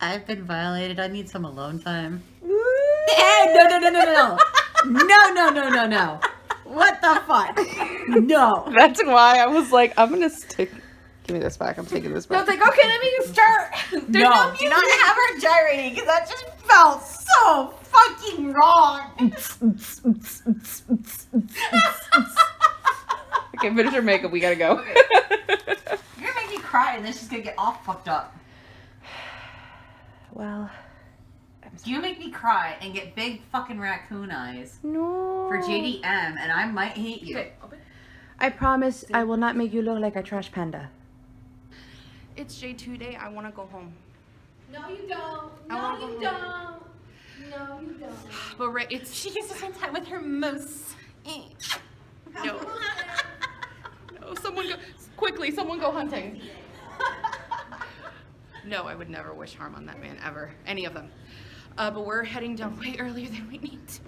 I've been violated. I need some alone time. Hey, no. No. What the fuck? No. That's why I was like, I'm gonna stick. Give me this back. I'm taking this back. I was like, okay, let me start. No, do not have her gyrating because that just felt so fucking wrong. Okay, finish her makeup. We gotta go. Okay. You're gonna make me cry and then she's gonna get all fucked up. Well, You make me cry and get big fucking raccoon eyes. No. For JDM and I might hate you. Okay, I promise I will not make you look like a trash panda. It's J2 day. I want to go home. No, you don't. No, you don't. No, you don't. But she gets to spend time with her moose. No. No, someone go hunting. No, I would never wish harm on that man, ever. Any of them. But we're heading down way earlier than we need to.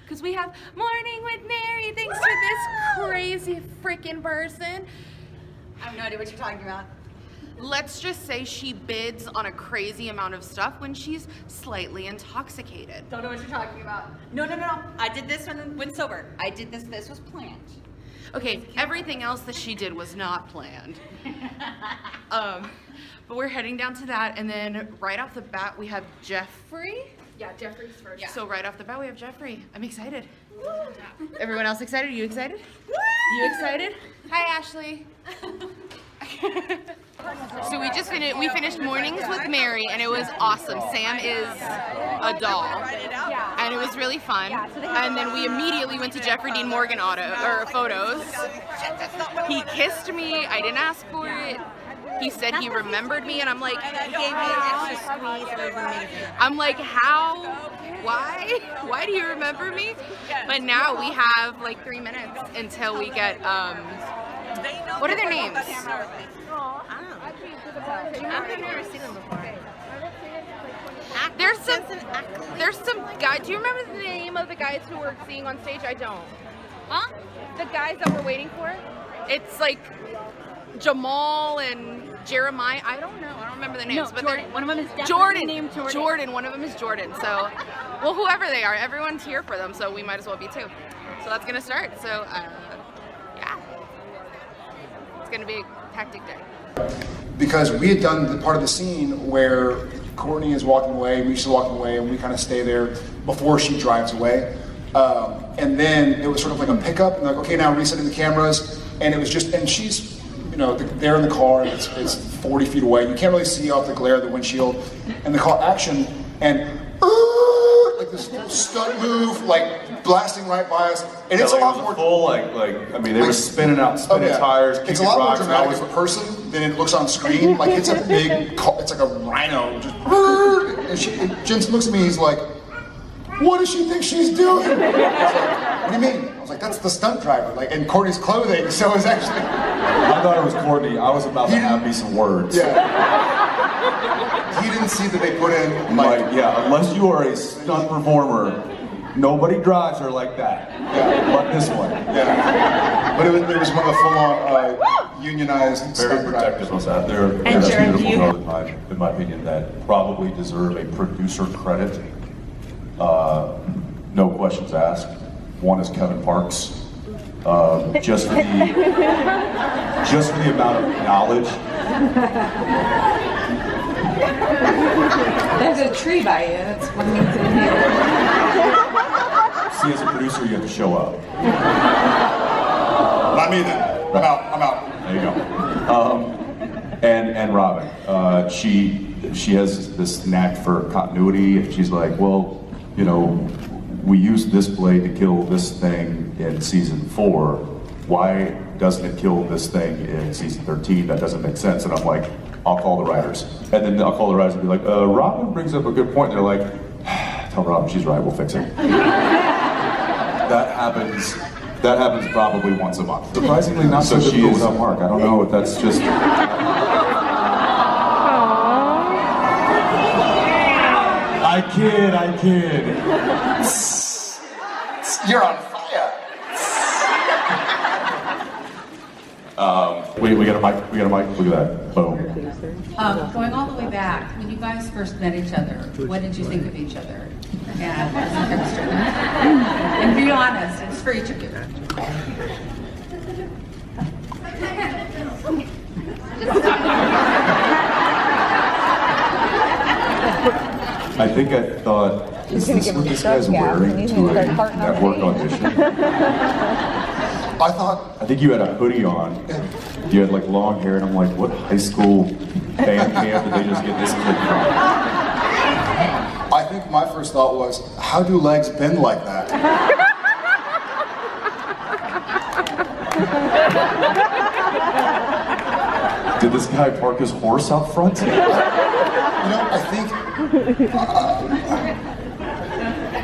Because we have Morning with Mary, thanks to this crazy freaking person. I have no idea what you're talking about. Let's just say she bids on a crazy amount of stuff when she's slightly intoxicated. Don't know what you're talking about. No. I did this when sober. I did this. This was planned. Okay, everything else that she did was not planned. But we're heading down to that, and then right off the bat we have Jeffrey. Yeah, Jeffrey's first. Yeah. So right off the bat we have Jeffrey. I'm excited. Everyone else excited? Are you excited? You excited? Hi, Ashley. So we finished Mornings with Mary, and it was awesome. Sam is a doll, and it was really fun. And then we immediately went to Jeffrey Dean Morgan photos. He kissed me. I didn't ask for it. He said he remembered me, and I'm like, He gave me an extra squeeze. It was amazing. I'm like, how? Why? Why do you remember me? But now we have like 3 minutes until we get, what are their names? I've never seen them before. There's some guys. Do you remember the name of the guys who were seeing on stage? I don't. Huh? The guys that we're waiting for? It's like Jamal and Jeremiah. I don't know. I don't remember the names. No, but Jordan. One of them is definitely Jordan. named Jordan. Jordan. One of them is Jordan. So, well, whoever they are, everyone's here for them. So we might as well be too. So that's gonna start. So, yeah, it's gonna be a hectic day. Because we had done the part of the scene where Courtney is walking away, Misha's walking away, and we kind of stay there before she drives away. And then it was sort of like a pickup, and like, okay, now resetting the cameras, and it was just, and she's, they're in the car, and it's 40 feet away. You can't really see off the glare of the windshield, and they call action, and like this stunt move, like blasting right by us, and it's a lot more full, they were spinning tires. It's a lot more dramatic in person than it looks on screen. Like it's a big, it's like a rhino. Just, and Jensen looks at me. He's like, "What does she think she's doing?" I was like, "What do you mean?" I was like, "That's the stunt driver." Like, and Courtney's clothing. So it's actually. I thought it was Courtney. I was about to have me some words. Yeah. He didn't see that they put in unless you are a stunt performer, nobody drives her like that. Yeah. But this one. Yeah. But it was one of the full-on unionized. Very protective of that. There are beautiful girls, in my opinion, that probably deserve a producer credit. No questions asked. One is Kevin Parks. Just for the amount of knowledge. There's a tree by you. That's one thing to hear. See, as a producer, you have to show up. Not me then. I'm out. There you go. And Robin, she has this knack for continuity, and she's like, well, we used this blade to kill this thing in season 4. Why doesn't it kill this thing in season 13? That doesn't make sense. And I'm like, I'll call the writers. And then I'll call the writers and be like, Robin brings up a good point. And they're like, tell Robin she's right, we'll fix it. That happens probably once a month. Surprisingly not so difficult without Mark. I don't know if that's just... I kid. You're on fire. We got a mic. We got a mic. Look at that. Boom. Going all the way back, when you guys first met each other, what did you think of each other? And as a chemistry? And be honest, it's for each of you. I think I thought, is this what this guy's wearing to that work audition? I think you had a hoodie on. You had like long hair, and I'm like, what high school band camp did they just get this kid from? I think my first thought was, how do legs bend like that? Did this guy park his horse out front? You know, I think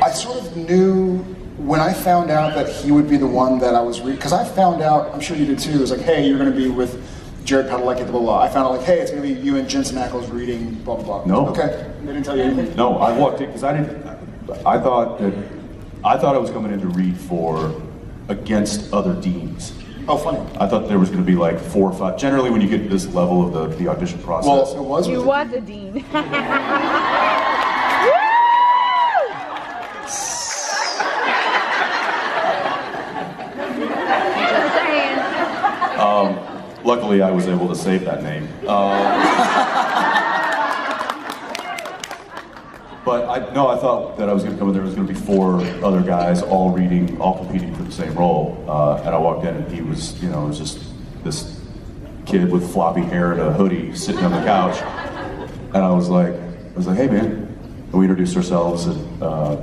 I sort of knew when I found out that he would be the one that I was because I found out, I'm sure you did too, it was like, hey, you're going to be with Jared Padalecki, blah, blah, blah. I found out like, hey, it's going to be you and Jensen reading, blah, blah, blah. No. Okay, they didn't tell you anything? No, I walked in because I thought I was coming in to read for against other deans. Oh, funny. I thought there was going to be like 4 or 5. Generally, when you get to this level of the audition process. Well, it was. You was a dean. Luckily, I was able to save that name. But I thought that I was going to come in there. There was going to be 4 other guys, all reading, all competing for the same role. And I walked in, and he was, it was just this kid with floppy hair and a hoodie sitting on the couch. And I was like, hey man. And we introduced ourselves, and I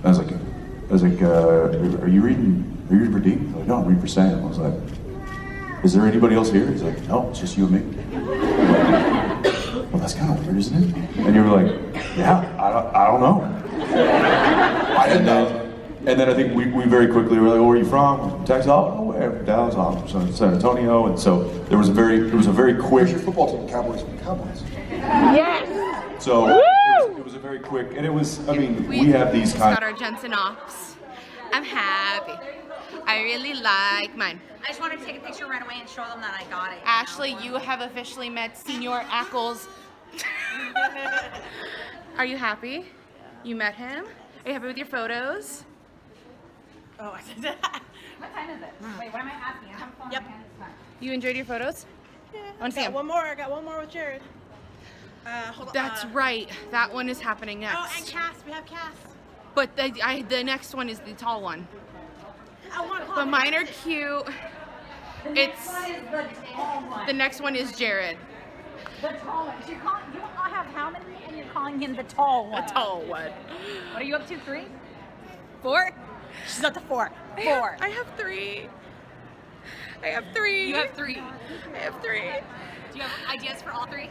was like, are you reading for Dean? He's like, no, I'm reading for Sam. I was like, is there anybody else here? He's like, no, it's just you and me. I'm like, well, that's kind of weird, isn't it? And you were like, yeah, I don't know. I didn't know. And then I think we very quickly were like, oh, where are you from? Texas? Oh, where? Dallas, from San Antonio. And so it was a very quick. Where's your football team? Cowboys. Yes! So it was a very quick, and it was, I mean, we have these kind got our Jensen offs. I'm happy. I really like mine. I just wanted to take a picture right away and show them that I got it. Ashley, you have officially met Senior Ackles. Are you happy? You met him? Are you happy with your photos? Oh, I did that. What time is it? Wait, what am I asking? I haven't phone Yep. in my hand this time. You enjoyed your photos? Yeah, I want to see him. I got one more with Jared. Hold on. That's right. That one is happening next. Oh, and Cass. We have Cass. But the next one is the tall one. I want But mine are cute. It's the next one is Jared. The tall one. You all have how many, and you're calling him the tall one? The tall one. What are you up to? 3? 4? She's up to 4. 4. I have 3. I have 3. You have 3. I have 3. Do you have ideas for all 3?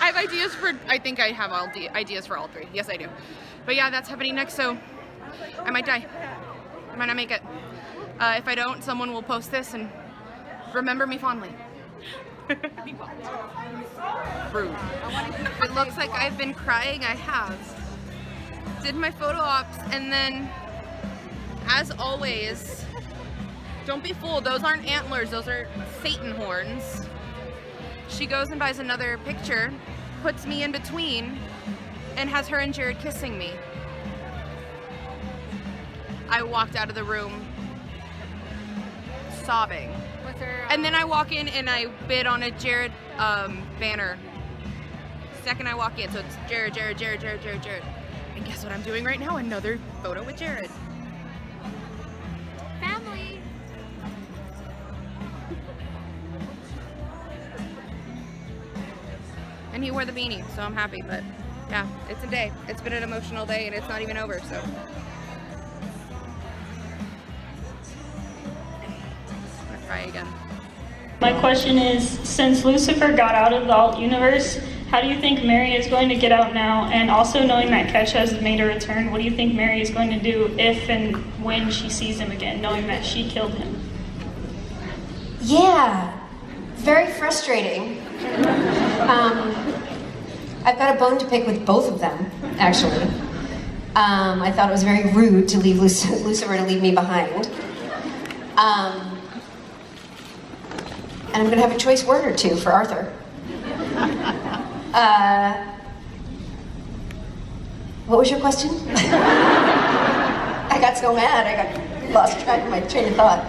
I have ideas for. I think I have all ideas for all 3. Yes, I do. But yeah, that's happening next. So I might die. I might not make it. If I don't, someone will post this and remember me fondly. Rude. It looks like I've been crying. I have. Did my photo ops, and then, as always, don't be fooled. Those aren't antlers. Those are Satan horns. She goes and buys another picture, puts me in between, and has her and Jared kissing me. I walked out of the room sobbing. And then I walk in and I bid on a Jared banner. Second I walk in, so it's Jared. And guess what I'm doing right now? Another photo with Jared. Family. And he wore the beanie, so I'm happy. But yeah, it's a day. It's been an emotional day, and it's not even over. So I'm gonna cry again. My question is, since Lucifer got out of the alt universe, how do you think Mary is going to get out now? And also knowing that Ketch has made a return, what do you think Mary is going to do if and when she sees him again, knowing that she killed him? Yeah, very frustrating. I've got a bone to pick with both of them, actually. I thought it was very rude to leave Lucifer to leave me behind. And I'm gonna have a choice word or two for Arthur. What was your question? I got so mad, I lost track of my train of thought.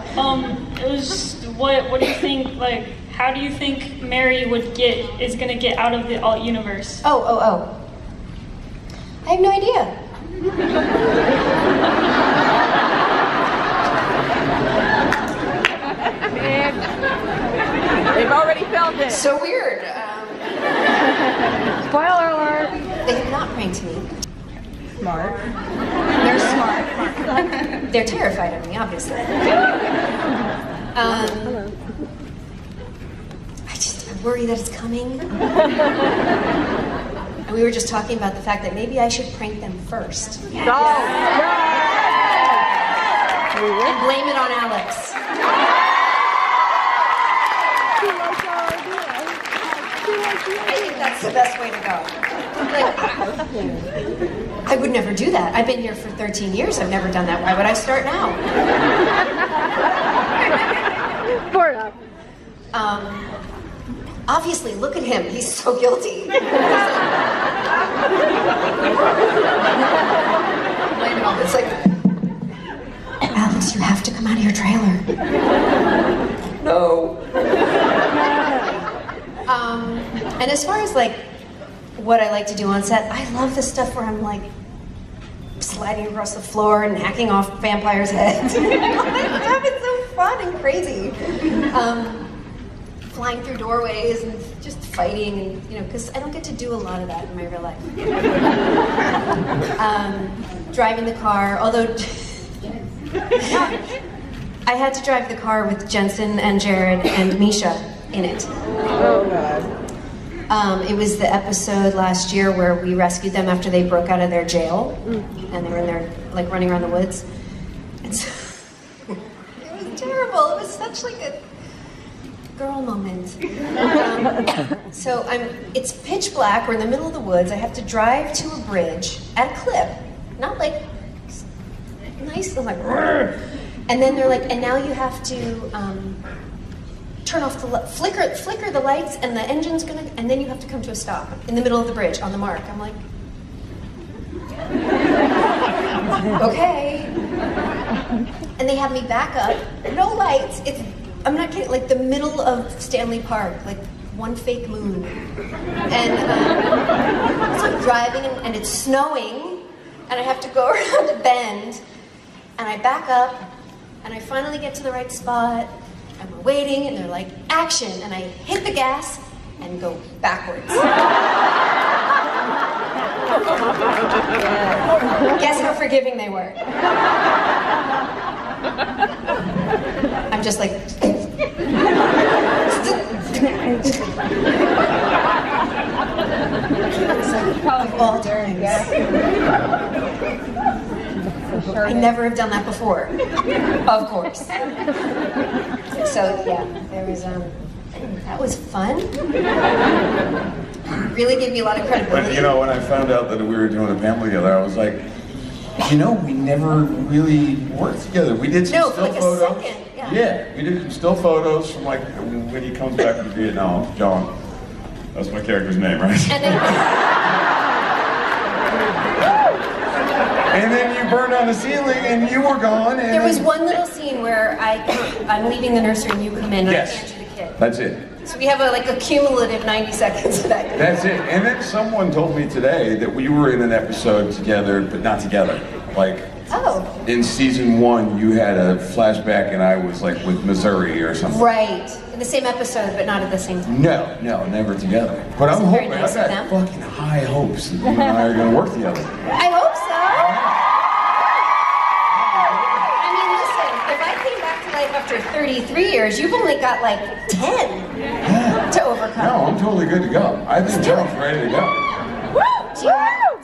It was just, what do you think, like, how do you think Mary is gonna get out of the alt universe? Oh. I have no idea. They've already filmed it. So weird. Spoiler alert. They have not pranked me. Smart. They're smart. They're terrified of me, obviously. I worry that it's coming. And we were just talking about the fact that maybe I should prank them first. Yes. And blame it on Alex. I think that's the best way to go. Like, I would never do that. I've been here for 13 years. I've never done that. Why would I start now? Obviously, look at him. He's so guilty. Blame it all. It's like, Alex, you have to come out of your trailer. No. And as far as like what I like to do on set, I love the stuff where I'm like sliding across the floor and hacking off vampires' heads. It's so fun and crazy. Flying through doorways and just fighting, and because I don't get to do a lot of that in my real life. Driving the car, although I had to drive the car with Jensen and Jared and Misha in it. Oh God. It was the episode last year where we rescued them after they broke out of their jail, and they were in there like running around the woods. And so, it was terrible. It was such like a girl moment. So it's pitch black. We're in the middle of the woods. I have to drive to a bridge at a clip, not like nice. I'm like, and then they're like, and now you have to turn off the flicker the lights, and the engine's gonna, and then you have to come to a stop in the middle of the bridge on the mark. I'm like, okay. And they have me back up, no lights. I'm not kidding, like the middle of Stanley Park, like one fake moon. And so I'm driving, and it's snowing, and I have to go around a bend, and I back up, and I finally get to the right spot, and we're waiting, and they're like, action, and I hit the gas and go backwards. Guess how forgiving they were. I'm just like, all times. I never have done that before, of course. So yeah, there was that was fun. Really gave me a lot of credibility. But when I found out that we were doing a family together, I was like, we never really worked together. We did some still like photos. A second, yeah, we did some still photos from like when he comes back from Vietnam. John, that's my character's name, right? And then you burned on the ceiling, and you were gone. And there was one little scene where I'm leaving the nursery, and you come in, and I answer the kid. That's it. So we have a cumulative 90 seconds of that. That's it. And then someone told me today that we were in an episode together, but not together. Like, in season 1, you had a flashback, and I was like with Missouri or something. Right. In the same episode, but not at the same time. No, never together. But I'm hoping, nice I've got fucking high hopes that you and I are going to work together. I hope so. I mean, listen, if I came back to life after 33 years, you've only got like 10 to overcome. No, I'm totally good to go. I think John's ready to go. Do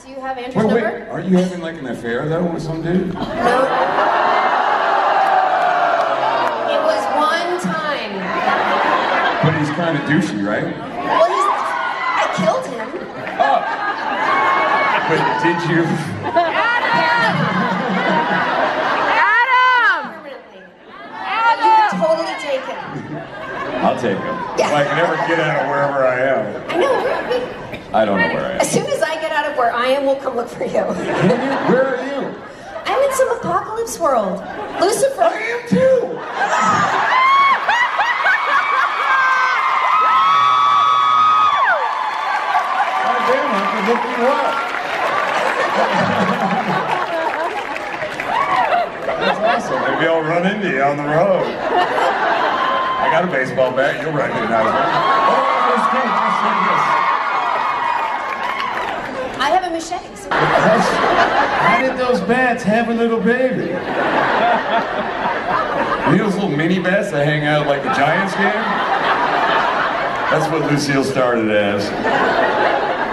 you have Andrew's number? Wait, aren't you having like an affair though with some dude? No. It was one time. But he's kind of douchey, right? Well, I killed him. Oh. But did you? Adam! Permanently. You could totally take him. I'll take him. Yeah. If I can ever get out of wherever I am. I know. I don't know where I am. As soon as I get out of where I am, we'll come look for you. Where are you? I'm in some apocalypse world. Lucifer. I am too. Oh damn, I can look you up. That's awesome. Maybe I'll run into you on the road. I got a baseball bat. You'll recognize me. Oh, that's good. I have a machete. So How did those bats have a little baby? You know those little mini bats that hang out like the Giants game? That's what Lucille started as.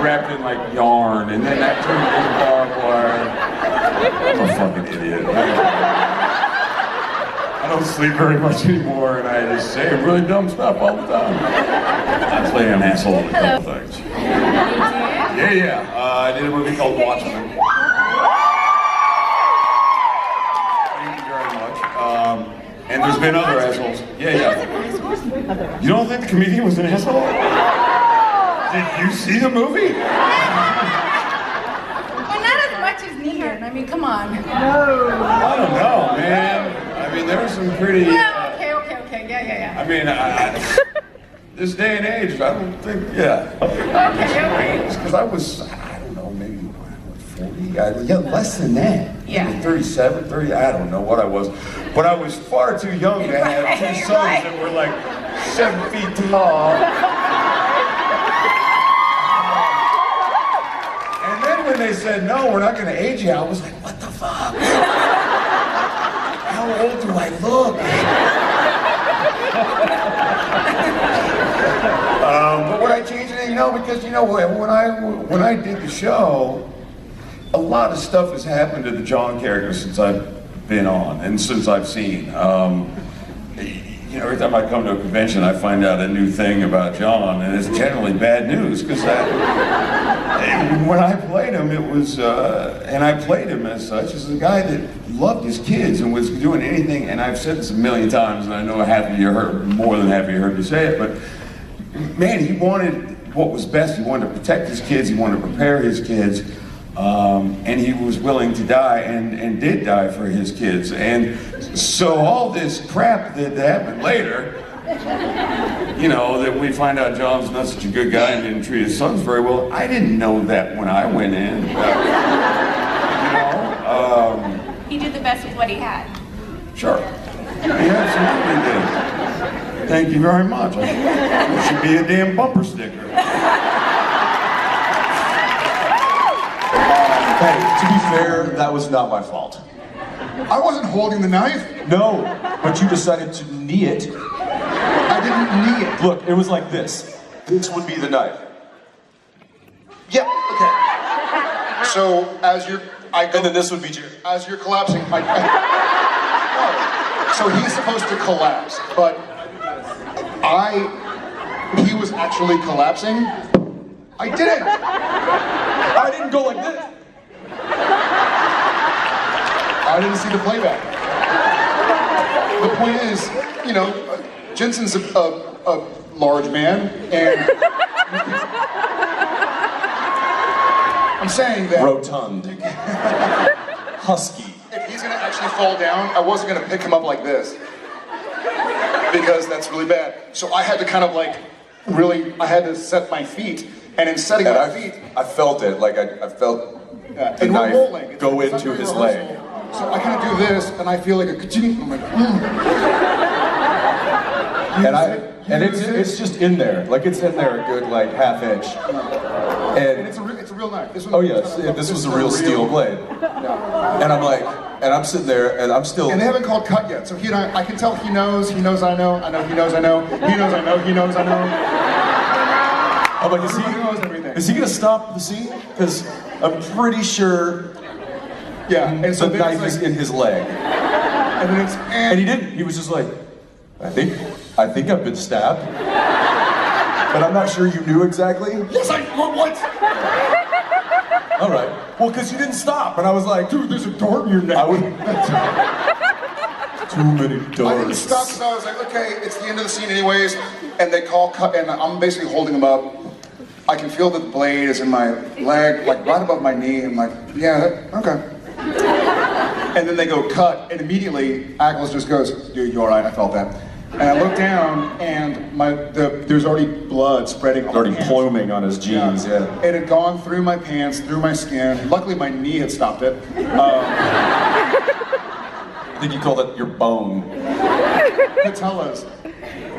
Wrapped in like yarn, and then that turned into barbed wire. I'm a fucking idiot. I don't sleep very much anymore, and I just say really dumb stuff all the time. I play an asshole with a couple things. Yeah. I did a movie called Watchmen. Thank you very much. And there's been other assholes. Yeah. You don't think the comedian was an asshole? Did you see the movie? Well, not as much as needed. I mean, come on. I don't know, man. I mean, there was some pretty... Well, okay. Yeah. I mean, this day and age, I don't think, yeah. Okay. Because I was, I don't know, maybe 40? Yeah, less than that. Yeah. Maybe 37, 30, I don't know what I was. But I was far too young to have two sons that were like 7 feet tall. And then when they said, no, we're not going to age you, I was like, what the fuck? How old do I look? But would I change anything? No, because you know when I did the show, a lot of stuff has happened to the John character since I've been on and since I've seen. You know, every time I come to a convention, I find out a new thing about John, and it's generally bad news because when I played him, it was, and I played him as such as a guy that loved his kids and was doing anything. And I've said this a million times, and I know more than half of you heard me say it, but man, he wanted what was best. He wanted to protect his kids. He wanted to prepare his kids. And he was willing to die and did die for his kids. And so all this crap that happened later, you know, that we find out John's not such a good guy and didn't treat his sons very well, I didn't know that when I went in. He did the best with what he had. Sure. He absolutely did. Thank you very much. It should be a damn bumper sticker. Hey, to be fair, that was not my fault. I wasn't holding the knife. No, but you decided to knee it. I didn't knee it. Look, it was like this. This would be the knife. Yeah, okay. So as you're, and then this would be Jerry. As you're collapsing, no. So he's supposed to collapse, but he was actually collapsing. I didn't. I didn't go like this. I didn't see the playback. The point is, you know, Jensen's a large man, and I'm saying that rotund, husky. If he's gonna actually fall down, I wasn't gonna pick him up like this because that's really bad. So I had to kind of like I had to set my feet, and in setting my feet, I felt it. Like I felt the and knife rolling. go into his leg. So I kind of do this, and I feel like a ka-ching. I'm like, And it's just in there. Like it's in there a good like half inch. And it's a real knife. This one, this was a real steel blade. Yeah. And I'm like, and I'm sitting there, and I'm still. And they haven't called cut yet, so he and I can tell he knows, I know, he knows, I know, he knows, I know, he knows, I know. I'm like, is he gonna stop the scene? Because I'm pretty sure. Yeah, and so the knife is in his leg. And then and he didn't. He was just like, I think I've been stabbed. But I'm not sure you knew exactly. Yes, what? All right. Well, because you didn't stop, and I was like, dude, there's a dart in your neck. I would. Too many I didn't doors. stop because I was like, okay, it's the end of the scene anyways, and they call cut, and I'm basically holding him up. I can feel that the blade is in my leg, like right above my knee. I'm like, yeah, okay. And then they go cut, and immediately Ackles just goes, dude, you all right? I felt that. And I look down, and there's already blood spreading. Already pluming on his jeans, yeah. It had gone through my pants, through my skin. Luckily, my knee had stopped it. I think you called it your bone. Patellas.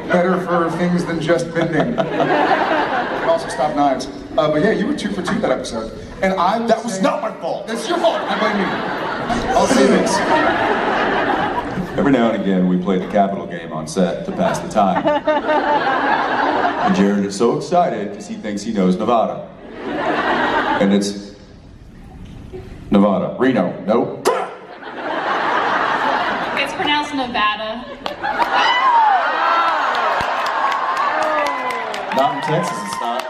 Better for things than just bending. It also stop knives. But yeah, you were 2 for 2 that episode. And that was not my fault. That's your fault. I blame you. I'll say this. Every now and again, we play the Capital game on set to pass the time. And Jared is so excited because he thinks he knows Nevada. And it's Nevada. Reno. Nope. It's pronounced Nevada. Not in Texas, it's not.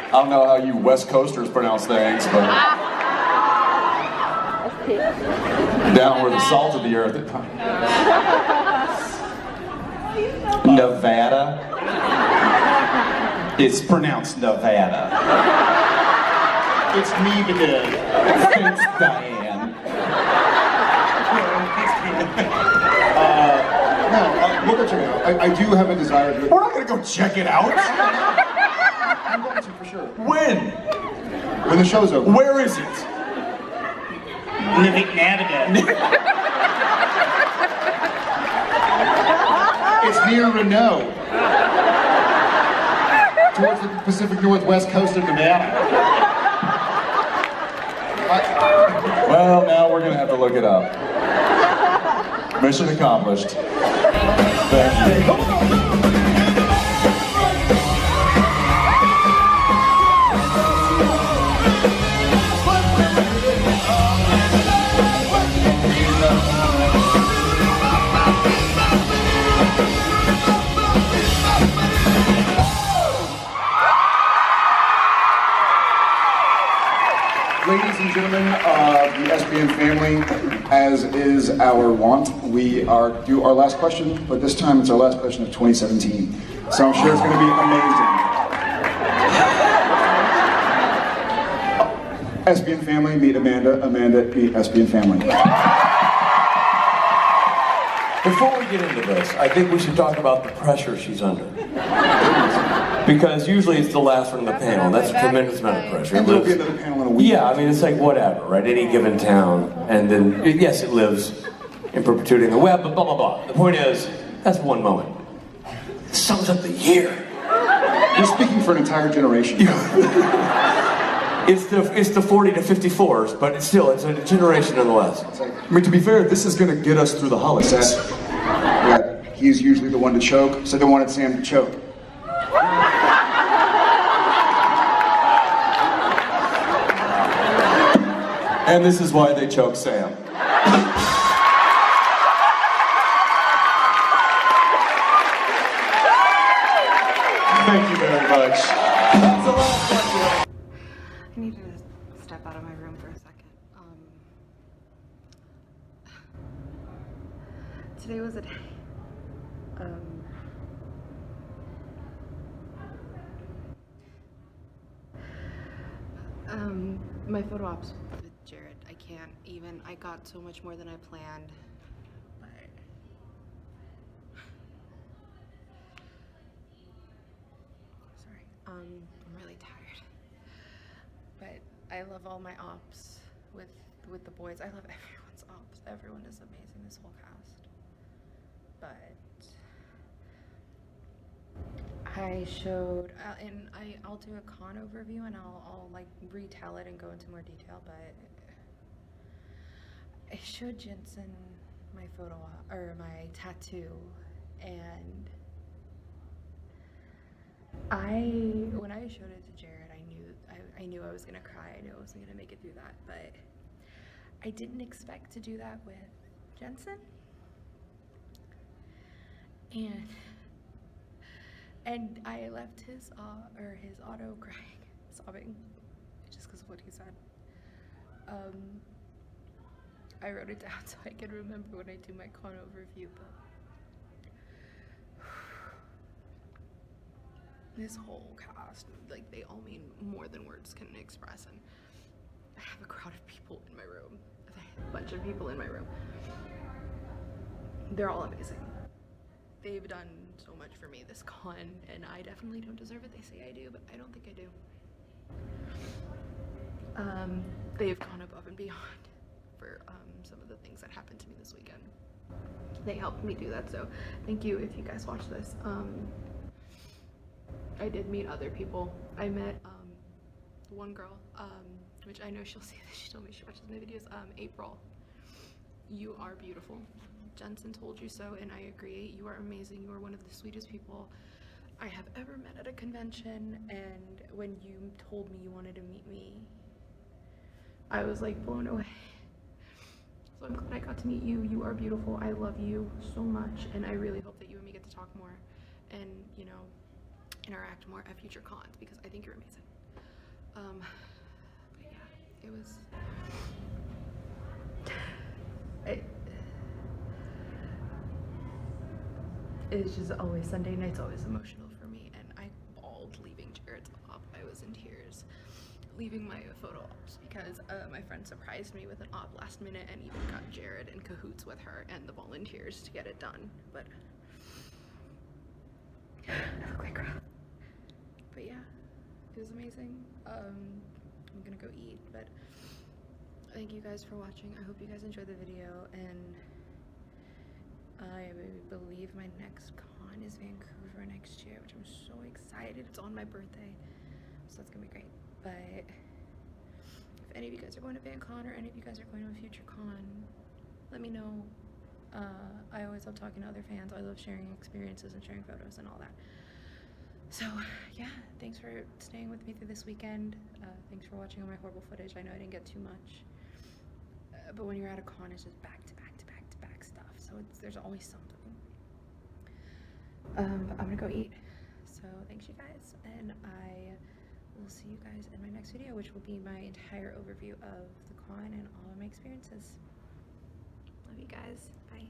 I don't know how you West Coasters pronounce things, but down where the salt of the earth. Nevada. It's pronounced Nevada. It's me again. Thanks, Diane. No, look at you now. I do have a desire to. We're not gonna go check it out. I'm going to for sure. When? When the show's over. Where is it? Living Nevada. It's near Reno. Towards the Pacific Northwest coast of Nevada. Well, now we're gonna have to look it up. Mission accomplished. Thank you. Ladies and gentlemen, the SBN family, as is our wont, we do our last question, but this time it's our last question of 2017. So I'm sure it's going to be amazing. SBN family, meet Amanda. Amanda, meet SBN family. Before we get into this, I think we should talk about the pressure she's under. Because usually it's the last one in the panel. That's a tremendous amount of pressure. And there'll be another panel in a week. Yeah, I mean, it's like whatever, right? Any given town. And then, yes, it lives in perpetuity in the web, but blah, blah, blah. The point is, that's one moment. It sums up the year. You're speaking for an entire generation. It's the 40 to 54s, but it's a generation nonetheless. I mean, to be fair, this is going to get us through the holidays. Yeah, he's usually the one to choke, so they wanted Sam to choke. And this is why they choke Sam. Thank you very much. That's the last question. I need to step out of my room for a second. Today was a day. My photo ops with Jared, I can't even. I got so much more than I planned. But sorry, I'm really tired. But I love all my ops with the boys. I love everyone's ops. Everyone is amazing, this whole cast. But I showed, and I'll do a con overview and I'll like retell it and go into more detail, but I showed Jensen my photo op, or my tattoo, and when I showed it to Jared, I knew I was gonna cry. I knew I wasn't gonna make it through that, but I didn't expect to do that with Jensen. And And I left his auto crying, sobbing, just because of what he said. I wrote it down so I can remember when I do my con overview, but this whole cast, like, they all mean more than words can express, and I have a crowd of people in my room, a bunch of people in my room. They're all amazing. They've done so much for me this con, and I definitely don't deserve it. They say I do, but I don't think I do. They've gone above and beyond for some of the things that happened to me this weekend. They helped me do that, so thank you if you guys watch this. I did meet other people. I met one girl, which I know she'll see this. She told me she watches my videos. April, you are beautiful. Jensen told you so, and I agree. You are amazing. You are one of the sweetest people I have ever met at a convention, and when you told me you wanted to meet me, I was like blown away. So I'm glad I got to meet you. You are beautiful. I love you so much, and I really hope that you and me get to talk more and, you know, interact more at future cons, because I think you're amazing. But yeah, it was it's just always, Sunday night's always emotional for me, and I bawled leaving Jared's op. I was in tears leaving my photo ops because my friend surprised me with an op last minute and even got Jared in cahoots with her and the volunteers to get it done. But I look like crap. But yeah, it was amazing. I'm gonna go eat, but thank you guys for watching. I hope you guys enjoyed the video, and I believe my next con is Vancouver next year, which I'm so excited. It's on my birthday, so that's gonna be great. But if any of you guys are going to VanCon, or any of you guys are going to a future con, let me know. I always love talking to other fans. I love sharing experiences and sharing photos and all that. So yeah, thanks for staying with me through this weekend. Thanks for watching all my horrible footage. I know I didn't get too much, but when you're at a con, it's just back to back to back to back stuff, so there's always something. But I'm gonna go eat, so thanks you guys, and I will see you guys in my next video, which will be my entire overview of the con and all of my experiences. Love you guys. Bye.